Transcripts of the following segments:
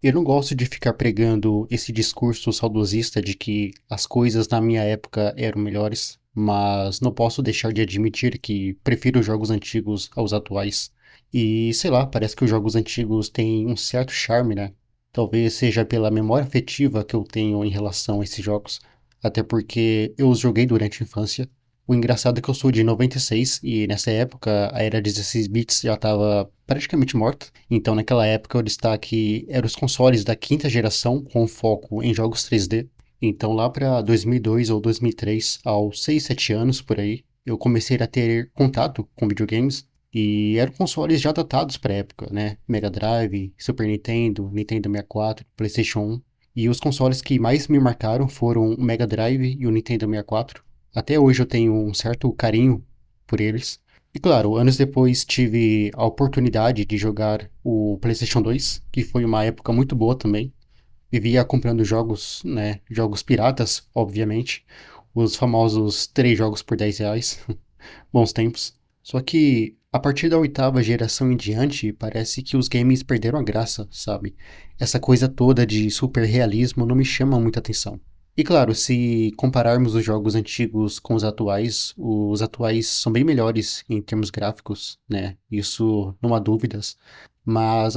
Eu não gosto de ficar pregando esse discurso saudosista de que as coisas na minha época eram melhores, mas não posso deixar de admitir que prefiro os jogos antigos aos atuais. E sei lá, parece que os jogos antigos têm um certo charme, né? Talvez seja pela memória afetiva que eu tenho em relação a esses jogos, até porque eu os joguei durante a infância. O engraçado é que eu sou de 96 e nessa época a era 16 bits já estava praticamente morta. Então naquela época o destaque eram os consoles da quinta geração com foco em jogos 3D. Então lá para 2002 ou 2003, aos 6, 7 anos por aí, eu comecei a ter contato com videogames e eram consoles já datados para a época, né? Mega Drive, Super Nintendo, Nintendo 64, PlayStation 1. E os consoles que mais me marcaram foram o Mega Drive e o Nintendo 64. Até hoje eu tenho um certo carinho por eles. E claro, anos depois tive a oportunidade de jogar o PlayStation 2, que foi uma época muito boa também. Vivia comprando jogos, né? Jogos piratas, obviamente. Os famosos 3 jogos por R$ 10. Bons tempos. Só que a partir da oitava geração em diante, parece que os games perderam a graça, sabe? Essa coisa toda de super realismo não me chama muita atenção. E claro, se compararmos os jogos antigos com os atuais são bem melhores em termos gráficos, né? Isso não há dúvidas. Mas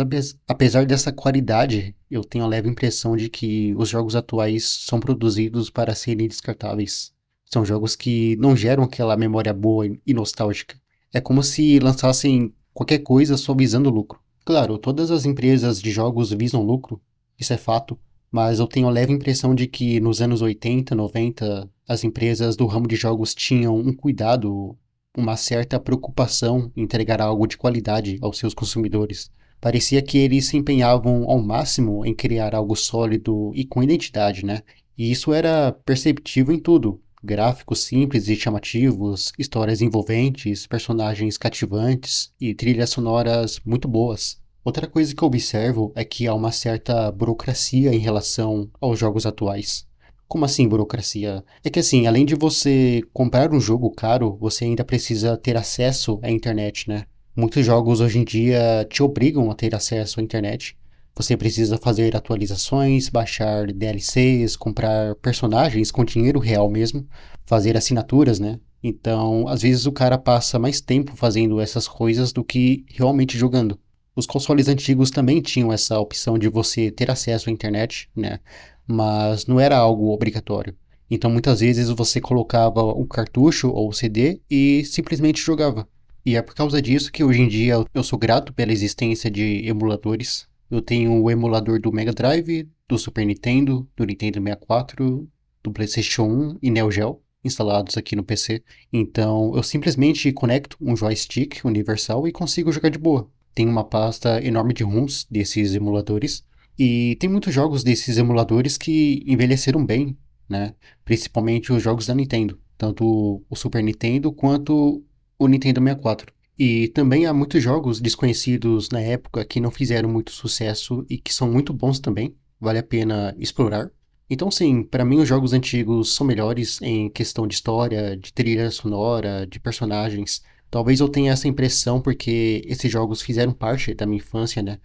apesar dessa qualidade, eu tenho a leve impressão de que os jogos atuais são produzidos para serem descartáveis. São jogos que não geram aquela memória boa e nostálgica. É como se lançassem qualquer coisa só visando lucro. Claro, todas as empresas de jogos visam lucro, isso é fato, mas eu tenho a leve impressão de que nos anos 80, 90, as empresas do ramo de jogos tinham um cuidado, uma certa preocupação em entregar algo de qualidade aos seus consumidores. Parecia que eles se empenhavam ao máximo em criar algo sólido e com identidade, né? E isso era perceptível em tudo. Gráficos simples e chamativos, histórias envolventes, personagens cativantes e trilhas sonoras muito boas. Outra coisa que eu observo é que há uma certa burocracia em relação aos jogos atuais. Como assim burocracia? É que assim, além de você comprar um jogo caro, você ainda precisa ter acesso à internet, né? Muitos jogos hoje em dia te obrigam a ter acesso à internet. Você precisa fazer atualizações, baixar DLCs, comprar personagens com dinheiro real mesmo, fazer assinaturas, né? Então, às vezes o cara passa mais tempo fazendo essas coisas do que realmente jogando. Os consoles antigos também tinham essa opção de você ter acesso à internet, né? Mas não era algo obrigatório. Então, muitas vezes você colocava um cartucho ou CD e simplesmente jogava. E é por causa disso que hoje em dia eu sou grato pela existência de emuladores. Eu tenho o emulador do Mega Drive, do Super Nintendo, do Nintendo 64, do PlayStation 1 e Neo Geo instalados aqui no PC. Então eu simplesmente conecto um joystick universal e consigo jogar de boa. Tem uma pasta enorme de ROMs desses emuladores e tem muitos jogos desses emuladores que envelheceram bem, né? Principalmente os jogos da Nintendo, tanto o Super Nintendo quanto o Nintendo 64. E também há muitos jogos desconhecidos na época que não fizeram muito sucesso e que são muito bons também, vale a pena explorar. Então, sim, para mim os jogos antigos são melhores em questão de história, de trilha sonora, de personagens. Talvez eu tenha essa impressão porque esses jogos fizeram parte da minha infância, né?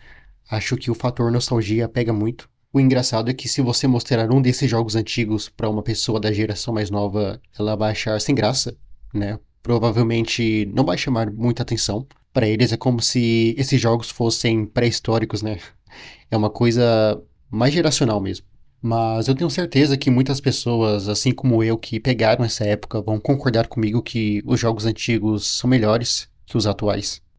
Acho que o fator nostalgia pega muito. O engraçado é que se você mostrar um desses jogos antigos para uma pessoa da geração mais nova, ela vai achar sem graça, né? Provavelmente não vai chamar muita atenção. Para eles é como se esses jogos fossem pré-históricos, né? É uma coisa mais geracional mesmo. Mas eu tenho certeza que muitas pessoas, assim como eu, que pegaram essa época, vão concordar comigo que os jogos antigos são melhores que os atuais.